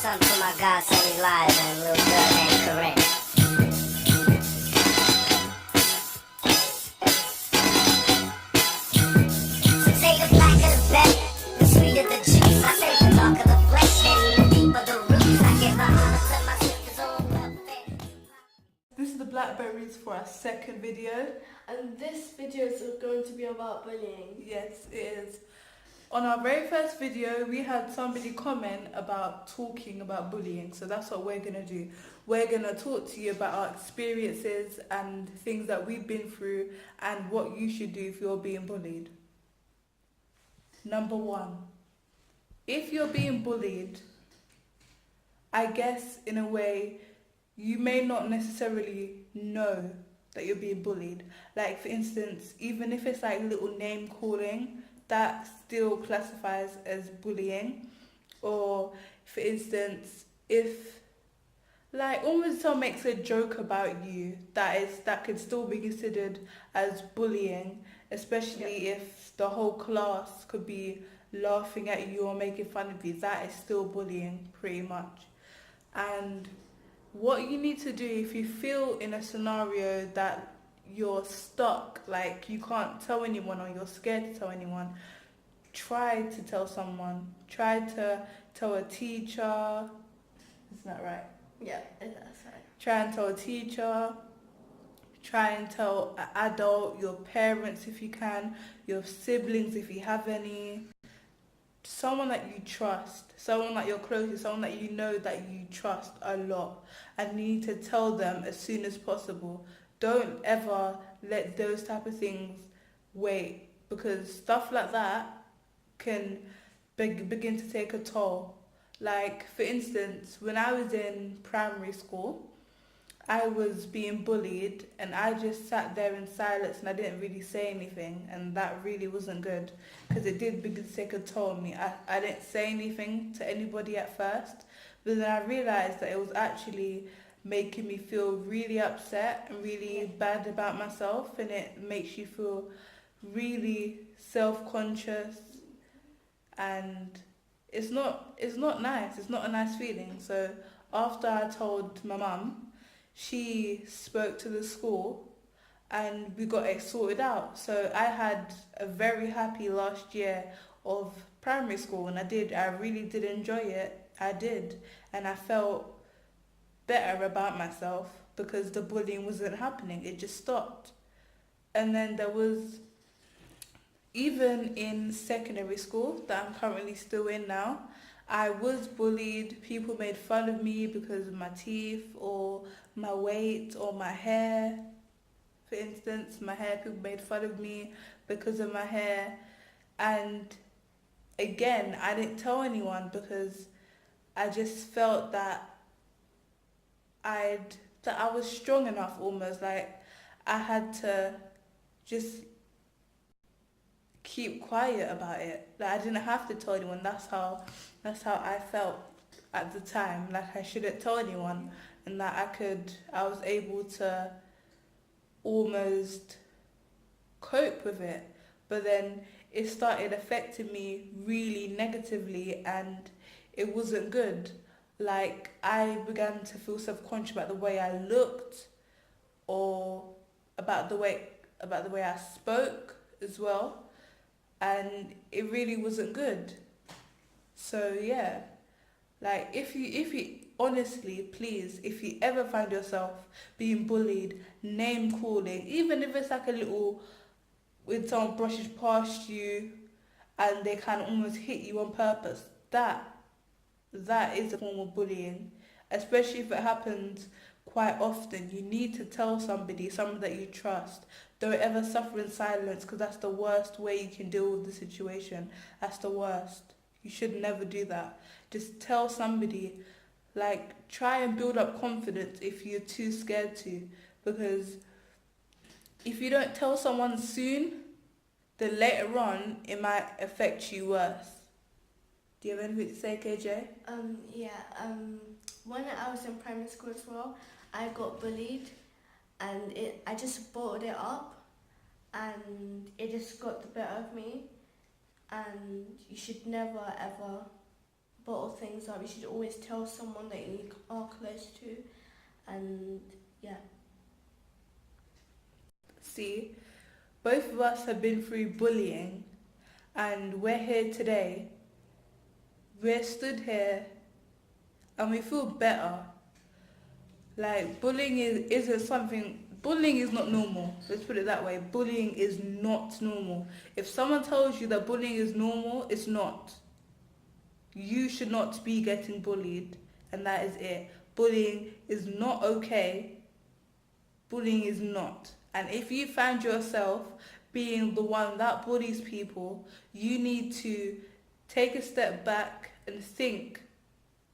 something for my godson Elijah and little girl named Corinne. So take the black of the belly, the sweet of the juice. I take the dark of the flesh and the deep of the roots. I give my honor to my sisters on welfare. This is the Blackberries for our second video. And this video is going to be about bullying. Yes, it is. On our very first video, we had somebody comment about talking about bullying. So that's what we're going to do. We're going to talk to you about our experiences and things that we've been through and what you should do if you're being bullied. Number one, if you're being bullied, I guess in a way, you may not necessarily know that you're being bullied. Like, for instance, even if it's like little name calling, that still classifies as bullying. Or, for instance, if like almost someone makes a joke about you, that could still be considered as bullying, especially if the whole class could be laughing at you or making fun of you. That is still bullying, pretty much. And what you need to do if you feel in a scenario that you're stuck, like you can't tell anyone or you're scared to tell anyone, try to tell someone. Try to tell a teacher. Isn't that right? Yeah, that's right. Try and tell a teacher. Try and tell an adult, your parents if you can, your siblings if you have any. Someone that you trust, someone that you're close to, someone that you know that you trust a lot, and you need to tell them as soon as possible. Don't ever let those type of things wait, because stuff like that can begin to take a toll. Like, for instance, when I was in primary school, I was being bullied and I just sat there in silence and I didn't really say anything, and that really wasn't good because it did begin to take a toll on me. I didn't say anything to anybody at first, but then I realised that it was actually making me feel really upset and really bad about myself, and it makes you feel really self-conscious, and it's not nice. It's not a nice feeling. So after I told my mum, she spoke to the school and we got it sorted out. So I had a very happy last year of primary school, and I really did enjoy it. I did, and I felt better about myself because the bullying wasn't happening. It just stopped. And then there was, even in secondary school that I'm currently still in now, I was bullied. People made fun of me because of my teeth or my weight or my hair. For instance, my hair, people made fun of me because of my hair. And again, I didn't tell anyone because I just felt that I was strong enough, almost like I had to just keep quiet about it. Like, I didn't have to tell anyone. That's how I felt at the time. Like, I shouldn't tell anyone, and that I was able to almost cope with it. But then it started affecting me really negatively, and it wasn't good. Like, I began to feel self-conscious about the way I looked, or about the way I spoke as well, and it really wasn't good. So yeah, like, if you honestly, please, if you ever find yourself being bullied, name calling, even if it's like a little, when someone brushes past you and they kind of almost hit you on purpose, that is a form of bullying, especially if it happens quite often. You need to tell somebody, someone that you trust. Don't ever suffer in silence, because that's the worst way you can deal with the situation. That's the worst. You should never do that. Just tell somebody. Like, try and build up confidence if you're too scared to, because if you don't tell someone soon, then later on it might affect you worse. Do you have anything to say, KJ? When I was in primary school as well, I got bullied, and I just bottled it up, and it just got the better of me. And you should never ever bottle things up. You should always tell someone that you are close to, and yeah. See, both of us have been through bullying, and we're here today. We're stood here, and we feel better. Like, bullying is not normal. Let's put it that way. Bullying is not normal. If someone tells you that bullying is normal, it's not. You should not be getting bullied, and that is it. Bullying is not okay. Bullying is not. And if you find yourself being the one that bullies people, you need to take a step back and think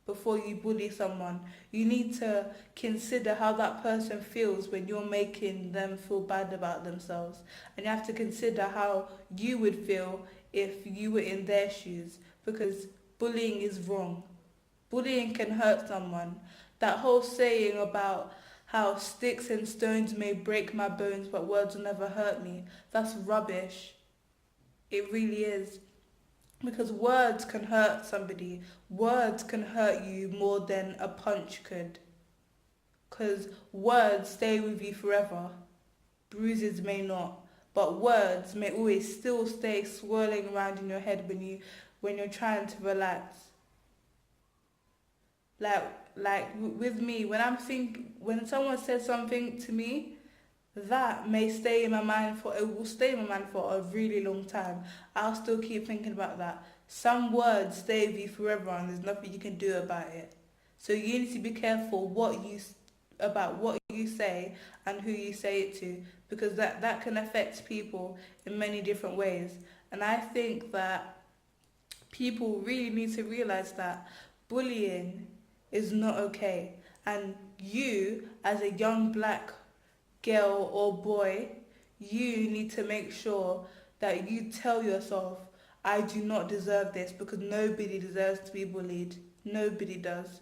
before you bully someone. You need to consider how that person feels when you're making them feel bad about themselves. And you have to consider how you would feel if you were in their shoes, because bullying is wrong. Bullying can hurt someone. That whole saying about how sticks and stones may break my bones but words will never hurt me, that's rubbish. It really is. Because words can hurt somebody. Words can hurt you more than a punch could. Because words stay with you forever. Bruises may not. But words may always still stay swirling around in your head when you're trying to relax. Like with me, when someone says something to me, that may stay in my mind it will stay in my mind for a really long time. I'll still keep thinking about that. Some words stay with you forever, and there's nothing you can do about it. So you need to be careful about what you say and who you say it to, because that can affect people in many different ways. And I think that people really need to realize that bullying is not okay. And you, as a young black girl or boy, you need to make sure that you tell yourself, I do not deserve this, because nobody deserves to be bullied. Nobody does.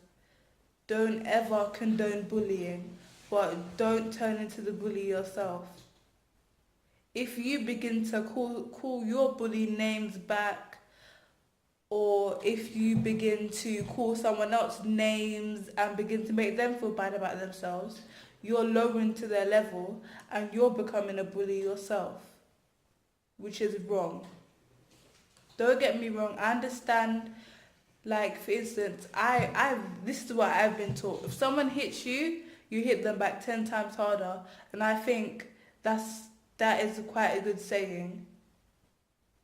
Don't ever condone bullying, but don't turn into the bully yourself. If you begin to call your bully names back, or if you begin to call someone else names and begin to make them feel bad about themselves, you're lowering to their level and you're becoming a bully yourself, which is wrong. Don't get me wrong, I understand, like, for instance, this is what I've been taught. If someone hits you, you hit them back 10 times harder, and I think that is quite a good saying.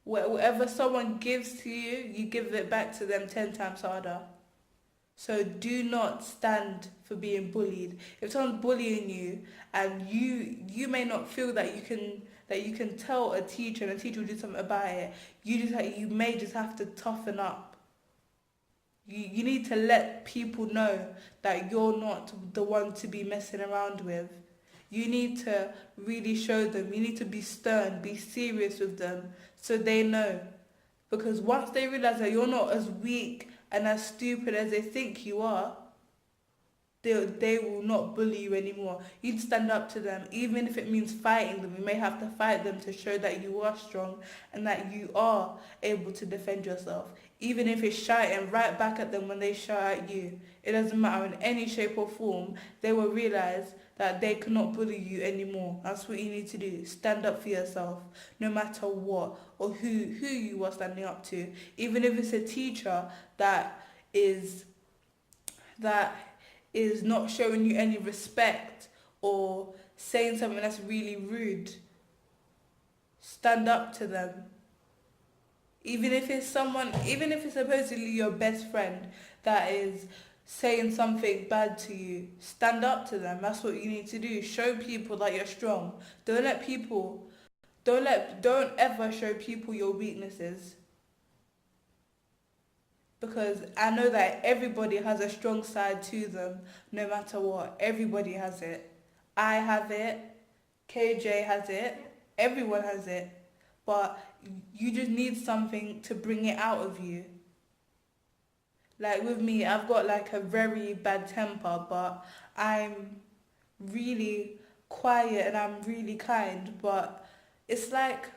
Whatever someone gives to you, you give it back to them 10 times harder. So do not stand for being bullied. If someone's bullying you and you may not feel that you can tell a teacher and a teacher will do something about it, you may just have to toughen up. You need to let people know that you're not the one to be messing around with. You need to really show them. You need to be stern, be serious with them, so they know. Because once they realize that you're not as weak and as stupid as they think you are, they will not bully you anymore. You need to stand up to them, even if it means fighting them. You may have to fight them to show that you are strong and that you are able to defend yourself. Even if it's shouting right back at them when they shout at you. It doesn't matter, in any shape or form, they will realize that they cannot bully you anymore. That's what you need to do. Stand up for yourself, no matter what or who you are standing up to. Even if it's a teacher that is not showing you any respect or saying something that's really rude, stand up to them. Even if it's supposedly your best friend that is saying something bad to you, stand up to them. That's what you need to do. Show people that you're strong. Don't ever show people your weaknesses. Because I know that everybody has a strong side to them, no matter what. Everybody has it. I have it. KJ has it. Everyone has it. But you just need something to bring it out of you. Like with me, I've got like a very bad temper, but I'm really quiet and I'm really kind. But it's like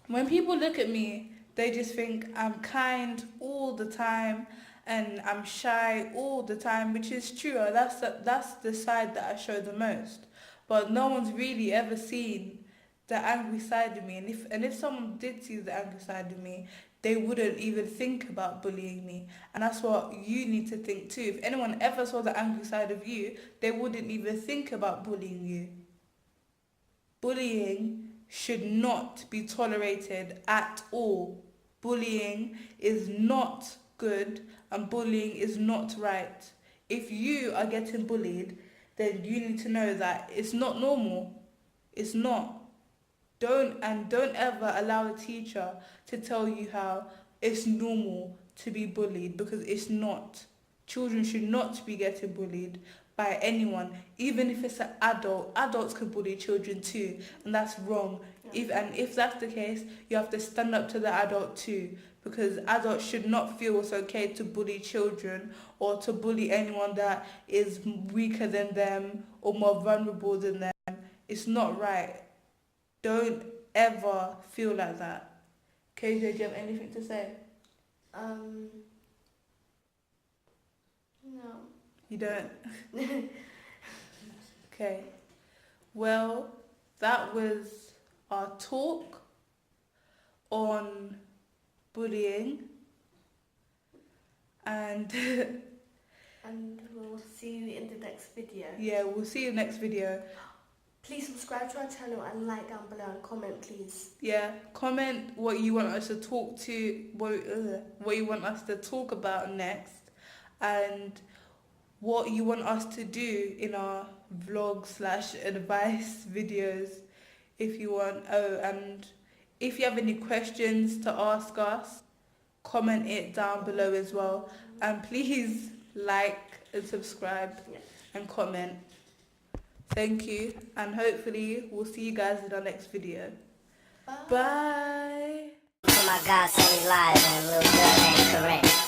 when people look at me, they just think I'm kind all the time and I'm shy all the time, which is true. That's the side that I show the most. But no one's really ever seen the angry side of me. And if someone did see the angry side of me, they wouldn't even think about bullying me. And that's what you need to think too. If anyone ever saw the angry side of you, they wouldn't even think about bullying you. Bullying should not be tolerated at all. Bullying is not good and bullying is not right. If you are getting bullied, then you need to know that it's not normal. It's not. Don't ever allow a teacher to tell you how it's normal to be bullied, because it's not. Children should not be getting bullied by anyone, even if it's an adult. Adults can bully children too, and that's wrong. If that's the case, you have to stand up to the adult too, because adults should not feel it's okay to bully children or to bully anyone that is weaker than them or more vulnerable than them. It's not right. Don't ever feel like that. KJ, do you have anything to say? No. You don't? Okay. Well, that was our talk on bullying. And And we'll see you in the next video. yeah, we'll see you next video. Please subscribe to our channel and like down below and comment, please. Yeah, comment what you want us to talk to, what you want us to talk about next, and what you want us to do in our vlog/advice videos, if you want. Oh, and if you have any questions to ask us, comment it down below as well. And please like and subscribe and comment. Thank you, and hopefully we'll see you guys in our next video. Bye. Oh my God, say we live and a little good ain't correct.